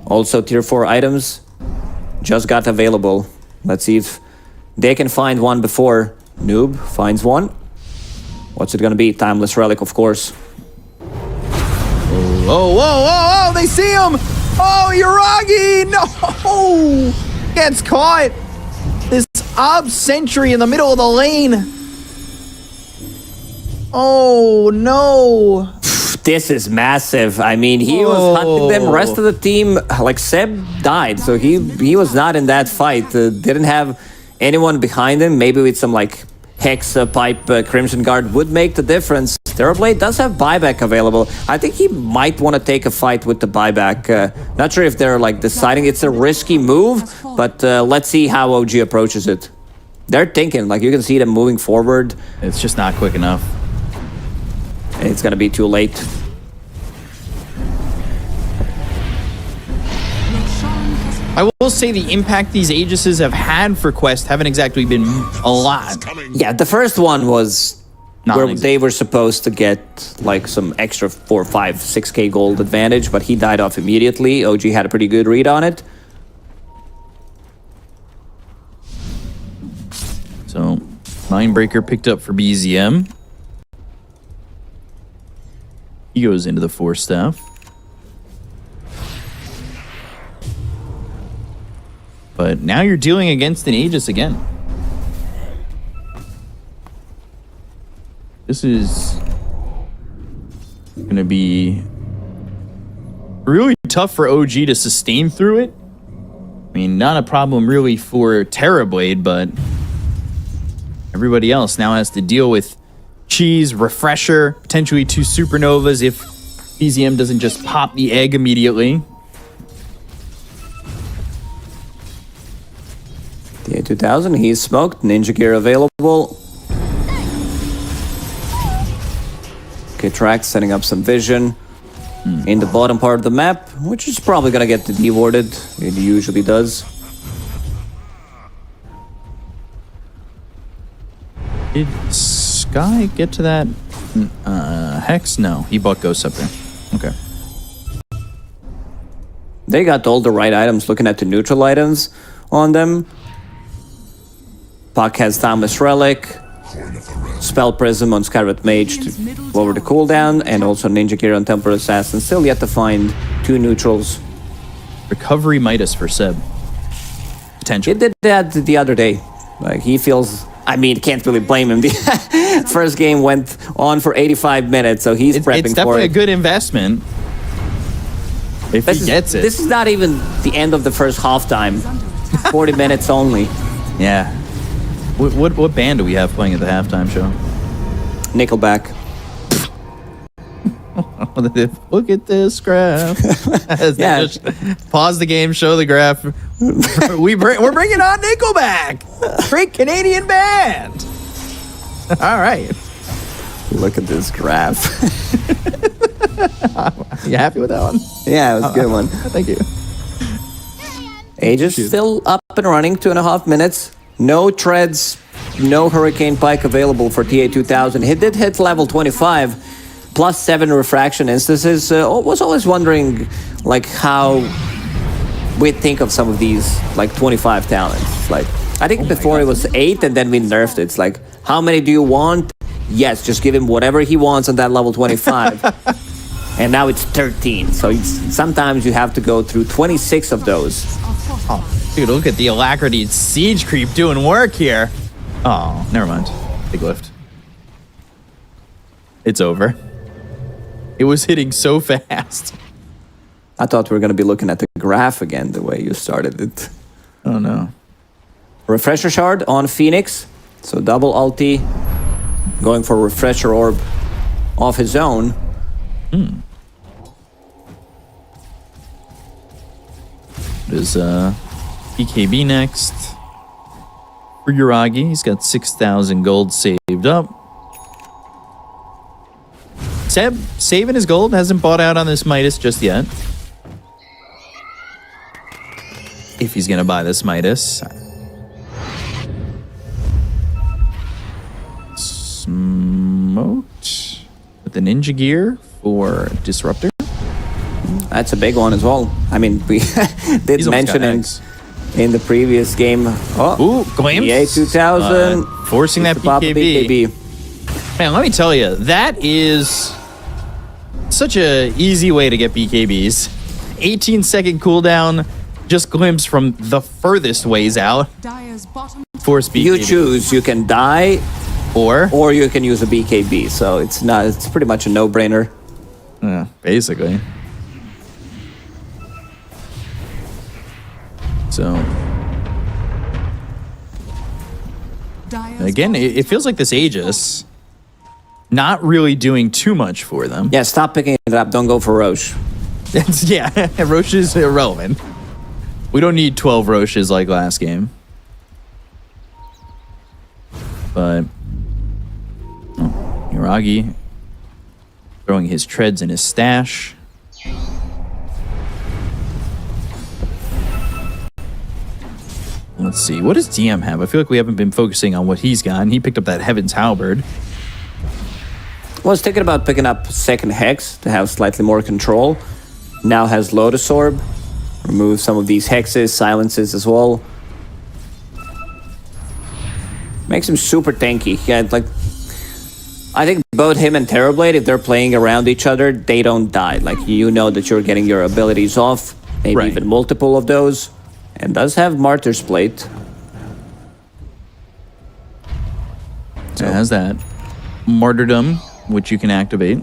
Also tier 4 items just got available. Let's see if they can find one before Noob finds one. What's it gonna be? Timeless Relic, of course. Oh, whoa, whoa, whoa, they see him! Oh, Yuragi! No! Gets caught! This Ob Sentry in the middle of the lane! Oh, no! This is massive. I mean, he was hunting them. Rest of the team, like Seb died, so he was not in that fight. Didn't have anyone behind him. Maybe with some like Hex, Pipe, Crimson Guard would make the difference. Terrorblade does have buyback available. I think he might want to take a fight with the buyback. Not sure if they're like deciding it's a risky move, but let's see how OG approaches it. They're thinking, like you can see them moving forward. It's just not quick enough. It's gonna be too late. I will say the impact these Aegises have had for Quest haven't exactly been a lot. Yeah, the first one was Not where an they were supposed to get like some extra 4, 5, 6k gold advantage, but he died off immediately. OG had a pretty good read on it. So Mindbreaker picked up for Biziem. He goes into the 4-staff. But now you're dealing against an Aegis again. This is going to be really tough for OG to sustain through it. I mean, not a problem really for Terrorblade, but everybody else now has to deal with Cheese, Refresher, potentially 2 Supernovas if BZM doesn't just pop the egg immediately. The A2000, he's smoked. Ninja gear available. Kitrak setting up some vision in the bottom part of the map, which is probably gonna get dewarded. It usually does. Did Sky get to that Hex? No, he bought Ghost up there. Okay. They got all the right items, looking at the neutral items on them. Puck has Thomas Relic, Spell Prism on Scarlet Mage to lower the cooldown, and also Ninja Gear on Temper Assassin. Still yet to find 2 neutrals. Recovery Midas for Seb. Potential. He did that the other day. Like, he feels... I mean, can't really blame him. The first game went on for 85 minutes, so he's prepping for it. It's definitely a good investment. If he gets it. This is not even the end of the first halftime. 40 minutes only. Yeah. What band do we have playing at the halftime show? Nickelback. Look at this graph. Yeah. Just pause the game, show the graph. We're bringing on Nickelback. Great Canadian band. All right. Look at this graph. You happy with that one? Yeah, it was a good one. Thank you. Aegis still up and running, 2.5 minutes. No treads, no Hurricane Pike available for TA2000. He did hit level 25, plus 7 refraction instances. Was always wondering, like, how we think of some of these, like, 25 talents. Like, I think before it was 8, and then we nerfed it. It's like, how many do you want? Yes, just give him whatever he wants on that level 25. And now it's 13. So sometimes you have to go through 26 of those. Oh, dude, look at the Alacrity Siege Creep doing work here. Oh, never mind. Big lift. It's over. It was hitting so fast. I thought we were going to be looking at the graph again, the way you started it. Oh, no. Refresher Shard on Phoenix. So double ulti. Going for Refresher Orb off his own. There's BKB next. For Yuragi, he's got 6,000 gold saved up. Seb saving his gold, hasn't bought out on this Midas just yet. If he's gonna buy this Midas. Smoked with the Ninja Gear for Disruptor. That's a big one as well. I mean, we did mention in the previous game. Oh, ooh, glimpse. The A2000. Forcing that BKB. Man, let me tell you, that is such a easy way to get BKBs. 18-second cooldown, just glimpse from the furthest ways out. Force BKB. You choose. You can die, or you can use a BKB. So it's pretty much a no-brainer. Yeah, basically. So again, it feels like this Aegis not really doing too much for them. Yeah, stop picking it up. Don't go for Roche. Yeah, Roche is irrelevant. We don't need 12 Roches like last game. But Yuragi throwing his treads in his stash. Let's see. What does DM have? I feel like we haven't been focusing on what he's got. And he picked up that Heaven's Halberd. I was thinking about picking up second Hex to have slightly more control. Now has Lotus Orb. Remove some of these hexes, silences as well. Makes him super tanky. Yeah, like I think both him and Terrorblade, if they're playing around each other, they don't die. Like you know that you're getting your abilities off, maybe Right. even multiple of those, and does have Martyr's Plate. So it has that martyrdom, which you can activate.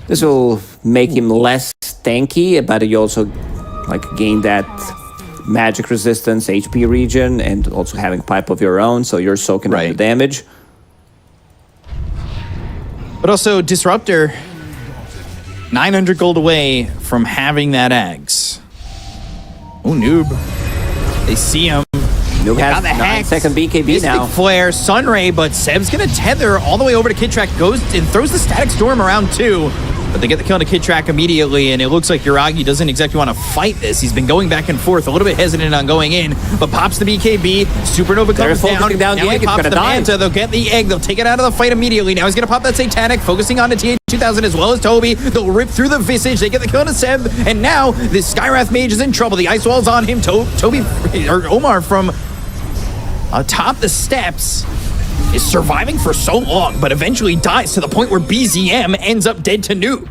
This will make him less tanky, but you also like gain that magic resistance, HP regen, and also having pipe of your own, so you're soaking up the Right. damage. But also, Disruptor, 900 gold away from having that Axe. Oh, noob. They see him. Noob Got has the 9-second BKB Mystic now. Flare, Sunray, but Seb's gonna tether all the way over to Kitrak, goes and throws the Static Storm around too. But they get the kill on Kitrak immediately, and it looks like Yuragi doesn't exactly want to fight this. He's been going back and forth, a little bit hesitant on going in, but pops the BKB. Supernova They're comes focusing down now the he egg, it's pops gonna the die. Manta. They'll get the egg. They'll take it out of the fight immediately. Now he's gonna pop that Satanic, focusing on the TA2000 as well as Tobi. They'll rip through the Visage. They get the kill to Seb, and now this Skywrath Mage is in trouble. The Ice Wall's on him. Tobi or OmaR from atop the steps is surviving for so long, but eventually dies to the point where BZM ends up dead to Noob.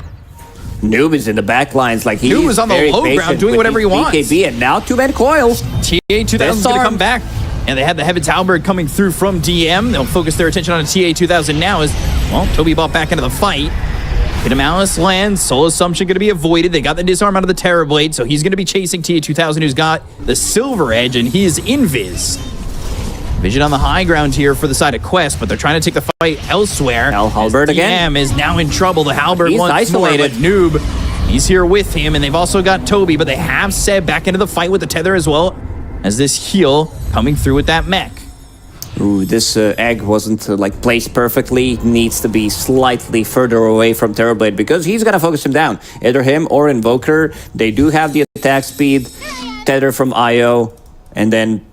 Noob is in the back lines, like he's Noob was on the very low ground patient doing with whatever he his wants. BKB, and now 2-man coil. TA2000 is going to come back, and they had the Heaven's Halberd coming through from DM. They'll focus their attention on a TA2000 now as, well, Tobi bought back into the fight. Hit him Alice lands, Soul Assumption going to be avoided. They got the disarm out of the Terror Blade, so he's going to be chasing TA2000, who's got the Silver Edge, and he is invis. Vision on the high ground here for the side of Quest, but they're trying to take the fight elsewhere. Halberd as again. DM is now in trouble. The Halberd He's once isolated. more, but Noob, he's here with him, and they've also got Tobi, but they have Seb back into the fight with the tether as well as this heal coming through with that mech. Ooh, this egg wasn't like placed perfectly. Needs to be slightly further away from Terrorblade because he's gonna focus him down. Either him or Invoker. They do have the attack speed, tether from IO, and then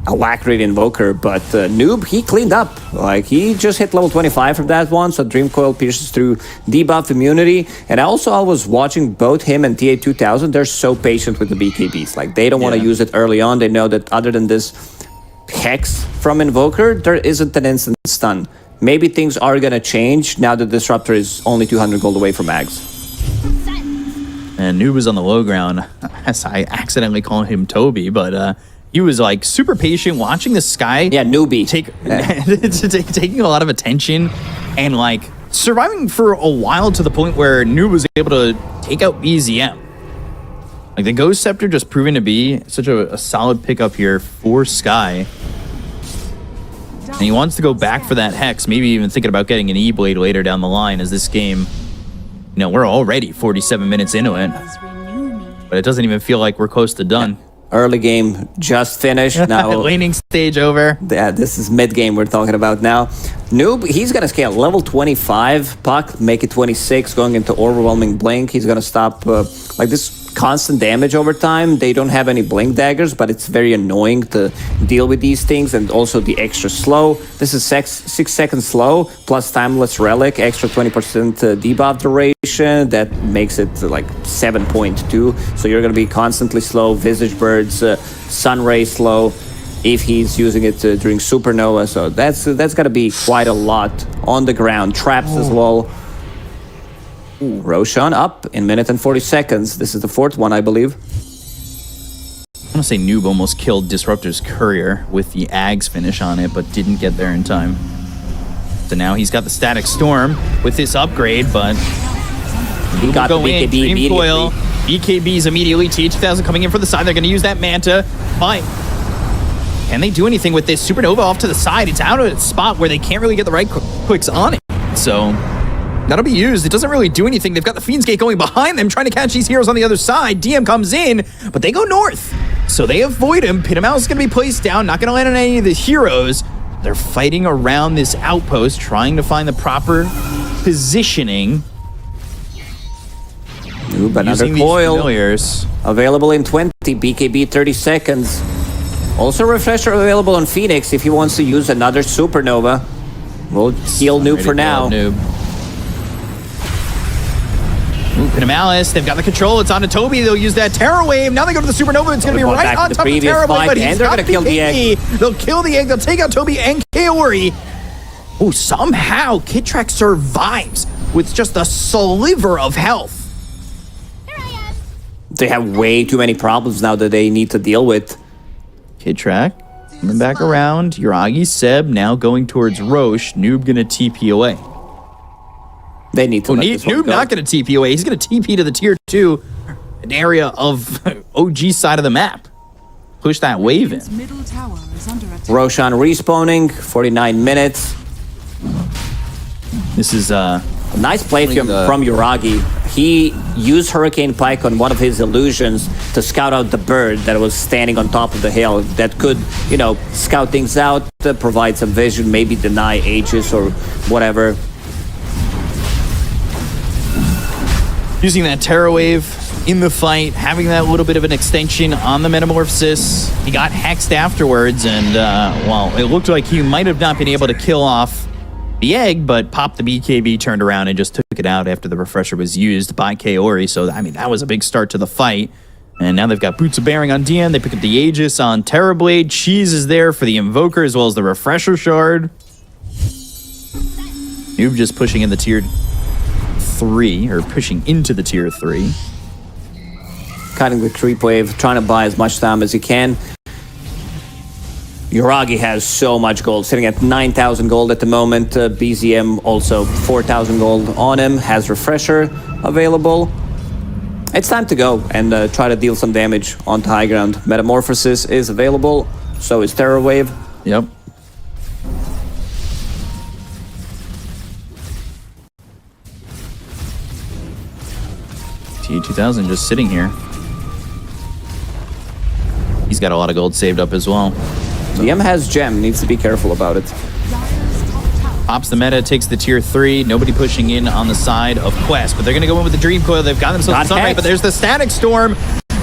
Alacrity Invoker, but Noob, he cleaned up. Like, he just hit level 25 from that one, so Dream Coil pierces through debuff immunity. And also, I was watching both him and TA2000. They're so patient with the BKBs. Like, they don't want to use it early on. They know that other than this Hex from Invoker, there isn't an instant stun. Maybe things are going to change now that Disruptor is only 200 gold away from Ags. And Noob was on the low ground. As I accidentally called him Tobi, but he was like super patient watching the sky. Yeah, newbie. Taking a lot of attention and like surviving for a while to the point where Noob was able to take out BZM. Like the Ghost Scepter just proving to be such a solid pickup here for Sky. And he wants to go back for that Hex, maybe even thinking about getting an E-Blade later down the line as this game, you know, we're already 47 minutes into it. But it doesn't even feel like we're close to done. Early game just finished. Now laning stage over. Yeah, this is mid game we're talking about now. Noob, he's gonna scale level 25 puck, make it 26, going into overwhelming blink. He's gonna stop like this constant damage over time. They don't have any blink daggers, but it's very annoying to deal with these things, and also the extra slow. This is 6 seconds slow plus timeless relic, extra 20% debuff duration. That makes it like 7.2. So you're gonna be constantly slow. Visage Birds, Sunray slow if he's using it during Supernova. So that's gonna be quite a lot on the ground. Traps as well. Ooh, Roshan up in minute and 40 seconds. This is the fourth one, I believe. I want to say Noob almost killed Disruptor's Courier with the Ags finish on it, but didn't get there in time. So now he's got the Static Storm with this upgrade, but He got the BKB Dream immediately. Coil, BKBs immediately. TA2000 coming in for the side. They're going to use that Manta, but can they do anything with this? Supernova off to the side. It's out of its spot where they can't really get the right clicks on it. So that'll be used. It doesn't really do anything. They've got the Fiend's Gate going behind them, trying to catch these heroes on the other side. DM comes in, but they go north. So they avoid him. Pitamaus is going to be placed down, not going to land on any of the heroes. They're fighting around this outpost, trying to find the proper positioning. Noob, another Using these coil. familiars. Available in 20, BKB 30 seconds. Also Refresher available on Phoenix if he wants to use another Supernova. We'll heal Noob for now. Noob. Malice, they've got the control. It's on to Tobi. They'll use that Terror Wave. Now they go to the Supernova. It's going to be Going right back on to the top of previous Terror Wave, fight, but and he's they're got gonna kill the egg. They'll kill the egg. They'll take out Tobi and Kaori. Oh, somehow Kitrak survives with just a sliver of health. Here I am. They have way too many problems now that they need to deal with. Kitrak coming back around. Yuragi, Seb now going towards Roche. Noob gonna TP away. They need to let this one Noob go. not gonna TP away. He's gonna TP to the tier 2 an area of OG side of the map. Push that wave in. Its middle tower is under attack. Roshan respawning, 49 minutes. This is Nice play from Yuragi. He used Hurricane Pike on one of his illusions to scout out the bird that was standing on top of the hill that could, you know, scout things out, provide some vision, maybe deny Aegis or whatever. using that Terror Wave in the fight, having that little bit of an extension on the Metamorphosis. He got hexed afterwards, and, well, it looked like he might have not been able to kill off the egg, but popped the BKB, turned around, and just took it out after the refresher was used by Kaori. So, I mean, that was a big start to the fight. And now they've got Boots of Bearing on Dian. They pick up the Aegis on Terrorblade. Cheese is there for the Invoker as well as the Refresher Shard. Noob just pushing in the tier 3, or pushing into the tier 3. Cutting the creep wave, trying to buy as much time as he can. Yuragi has so much gold, sitting at 9,000 gold at the moment. Biziem also 4,000 gold on him, has Refresher available. It's time to go and try to deal some damage onto high ground. Metamorphosis is available, so is Terror Wave. Yep. T2000 just sitting here. He's got a lot of gold saved up as well. DM has Gem, needs to be careful about it. Pops the meta, takes the tier 3. Nobody pushing in on the side of Quest, but they're going to go in with the Dream Coil. They've got themselves a Sunray, but there's the Static Storm.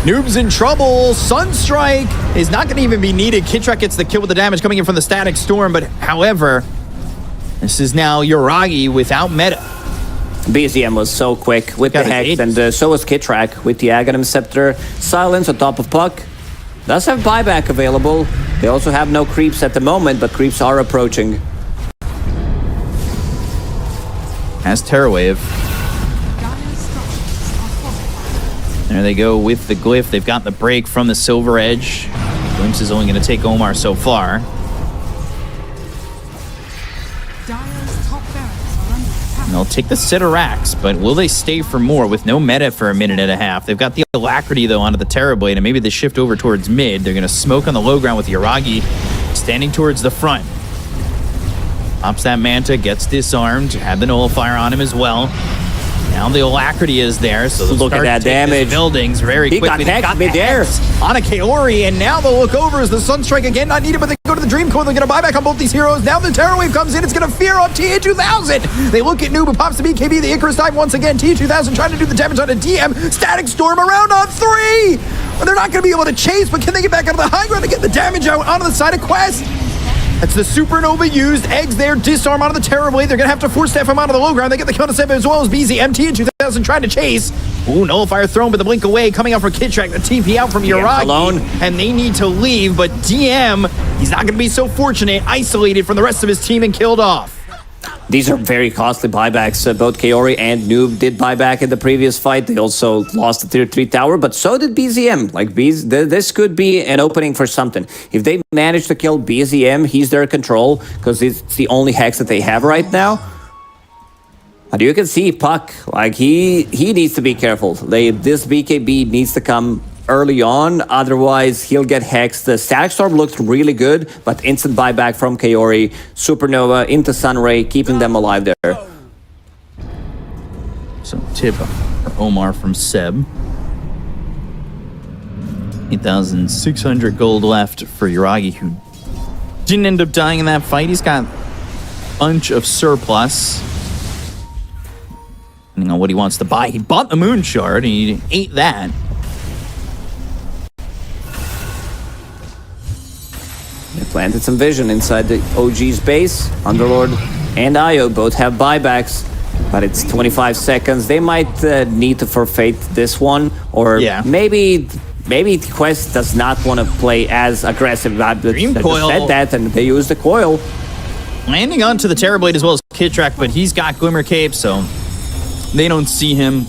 Noob's in trouble. Sunstrike is not going to even be needed. Kitrak gets the kill with the damage coming in from the Static Storm, but however, this is now Yuragi without meta. Biziem was so quick with the Hex, and so was Kitrak with the Aghanim Scepter. Silence on top of Puck. Does have buyback available. They also have no creeps at the moment, but creeps are approaching. Has Terror Wave. There they go with the Glyph. They've got the break from the Silver Edge. Glimpse is only going to take OmaR so far. And they'll take the Citarax, but will they stay for more with no meta for a minute and a half? They've got the Alacrity, though, onto the Terrorblade, and maybe they shift over towards mid. They're going to smoke on the low ground with Yuragi standing towards the front. Pops that Manta, gets disarmed, had the Nullifier on him as well. Now the Alacrity is there, so they'll look at that damage. Buildings very quickly. He got mid-air on a Kaori, and now they'll look over as the Sunstrike again, not needed, but they go to the Dream Coil. They're going to buy back on both these heroes. Now the Terror Wave comes in. It's going to fear on TA2000. They look at Noob, who pops the BKB. The Icarus dive once again. TA2000 trying to do the damage on a DM. Static Storm around on 3. They're not going to be able to chase, but can they get back out of the high ground to get the damage out onto the side of Quest? That's the Supernova used. Eggs there, disarm out of the Terror Blade. They're going to have to force staff him out of the low ground. They get the counter step as well as Biziem. T2000 trying to chase. Ooh, Nullifier thrown, but the blink away. Coming out from Kitrak. The TP out from Yuragi. Alone. And they need to leave, but DM, he's not going to be so fortunate. Isolated from the rest of his team and killed off. These are very costly buybacks. Both Kaori and Noob did buyback in the previous fight. They also lost the tier 3 tower, but so did Biziem. Like, this could be an opening for something. If they manage to kill Biziem, he's their control, because it's the only Hex that they have right now. And you can see Puck, like, he needs to be careful. This BKB needs to come early on, otherwise he'll get hexed. The Static Storm looked really good, but instant buyback from Kaori. Supernova into Sunray, keeping them alive there. So tip for OmaR from Seb. 8,600 gold left for Yuragi, who didn't end up dying in that fight. He's got a bunch of surplus. Depending on what he wants to buy. He bought the Moon Shard, and he ate that. They planted some vision inside the OG's base. Underlord and Io both have buybacks. but it's 25 seconds. They might need to forfeit this one, or maybe Quest does not want to play as aggressive. Dream Coil said that, and they use the coil. Landing onto the Terrorblade as well as Kitrak, but he's got Glimmer Cape, so they don't see him.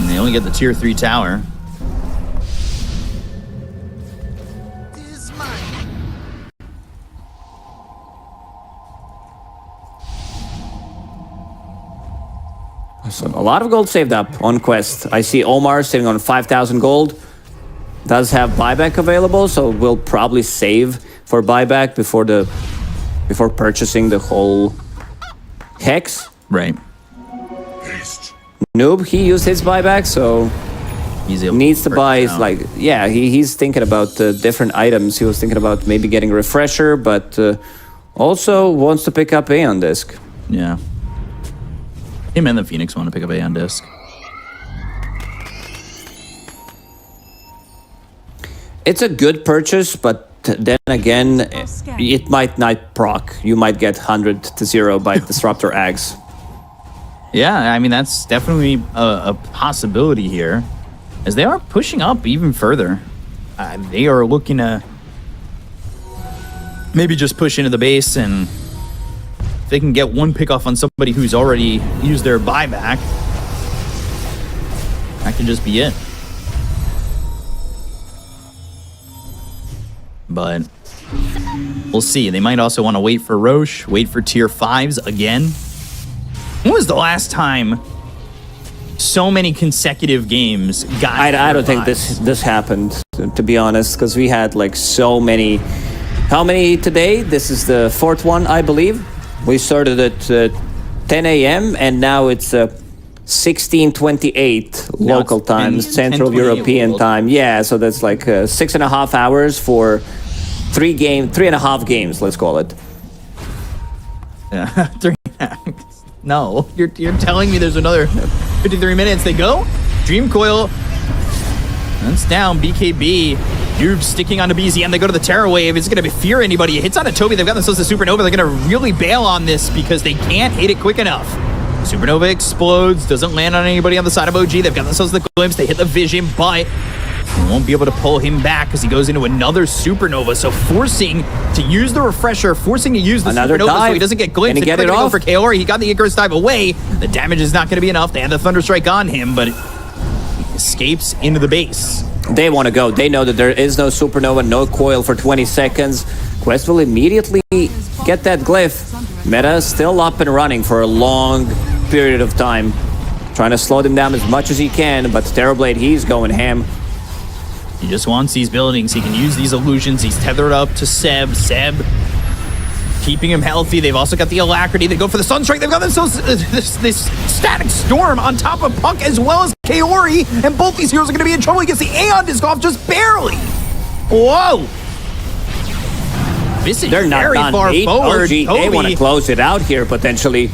And they only get the tier 3 tower. So a lot of gold saved up on Quest. I see OmaR sitting on 5,000 gold. Does have buyback available, so we'll probably save for buyback before purchasing the whole Hex. Right. Noob, he used his buyback, so he's able needs to buy, now. like, yeah, he's thinking about different items. He was thinking about maybe getting a refresher, but also wants to pick up Aeon Disc. Yeah. Him and the Phoenix want to pick up Aeon Disc. It's a good purchase, but then again, it might not proc. You might get 100 to 0 by Disruptor Ags. Yeah, I mean, that's definitely a possibility here, as they are pushing up even further. They are looking to maybe just push into the base, and if they can get one pick off on somebody who's already used their buyback, that could just be it. But we'll see. They might also want to wait for Roche, wait for tier 5s again. When was the last time so many consecutive games got I don't think this happened, to be honest, because we had like so many. How many today? This is the 4th one, I believe. We started at 10 a.m. and now it's 16:28 local time, Central European time. Yeah, so that's like 6.5 hours for 3.5 games, let's call it. Yeah, 3.5. No, you're telling me there's another 53 minutes. They go. Dream Coil. That's down. BKB. Noob sticking onto Biziem. They go to the Terror Wave. It's going to fear anybody. It hits on a Tobi. They've got themselves a Supernova. They're going to really bail on this because they can't hit it quick enough. Supernova explodes. Doesn't land on anybody on the side of OG. They've got themselves the Glimpse. They hit the Vision, but they won't be able to pull him back because he goes into another Supernova. So forcing to use the Refresher, forcing to use the another Supernova dive. so he doesn't get glimpsed. Can he get it off? For Kaori, he got the Icarus dive away. The damage is not going to be enough. They have the Thunderstrike on him, but he escapes into the base. They want to go. They know that there is no Supernova, no coil for 20 seconds. Quest will immediately get that glyph. Meta still up and running for a long period of time. Trying to slow them down as much as he can, but Terrorblade, he's going ham. He just wants these buildings. He can use these illusions. He's tethered up to Seb. Seb keeping him healthy. They've also got the Alacrity. They go for the Sunstrike. They've got this Static Storm on top of Puck as well as Kaori, and both these heroes are going to be in trouble. He gets the Aeon Disc off just barely. Whoa. This is They're not very done. far forward. They want to close it out here, potentially.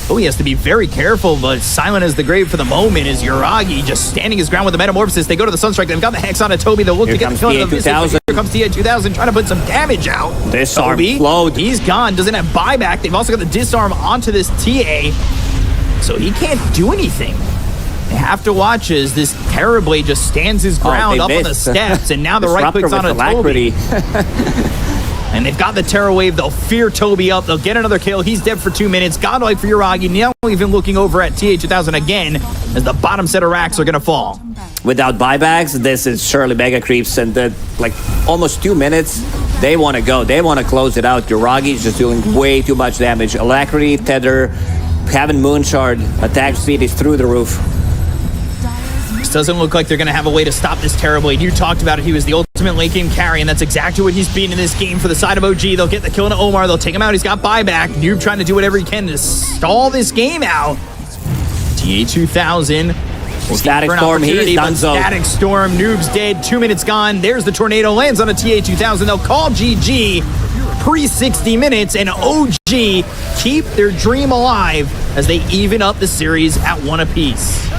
Oh, he has to be very careful, but silent as the grave for the moment is Yuragi just standing his ground with the Metamorphosis. They go to the Sunstrike. They've got the Hex on a Tobi. They'll look to get the kill on the Biziem. Here comes TA2000 trying to put some damage out. Disarm flowed. He's gone. Doesn't have buyback. They've also got the Disarm onto this TA, so he can't do anything. They have to watch as this Terrorblade just stands his ground up on the steps, and now the right click's on a Tobi. And they've got the Terror Wave. They'll fear Tobi up. They'll get another kill. He's dead for 2 minutes. Godlike for Yuragi. Now even looking over at TA2000 again as the bottom set of racks are going to fall. Without buybacks, this is surely mega creeps, and like almost 2 minutes. They want to go. They want to close it out. Yuragi's just doing way too much damage. Alacrity, Tether, having Moonshard. Attack speed is through the roof. This doesn't look like they're going to have a way to stop this Terrorblade. You talked about it. He was the ultimate late game carry, and that's exactly what he's been in this game for the side of OG. They'll get the kill into OmaR. They'll take him out. He's got buyback. Noob trying to do whatever he can to stall this game out. TA2000. Static Storm, he's done so. Static Storm, Noob's dead. 2 minutes gone. There's the tornado. Lands on a TA2000. They'll call GG pre-60 minutes, and OG keep their dream alive as they even up the series at 1 apiece.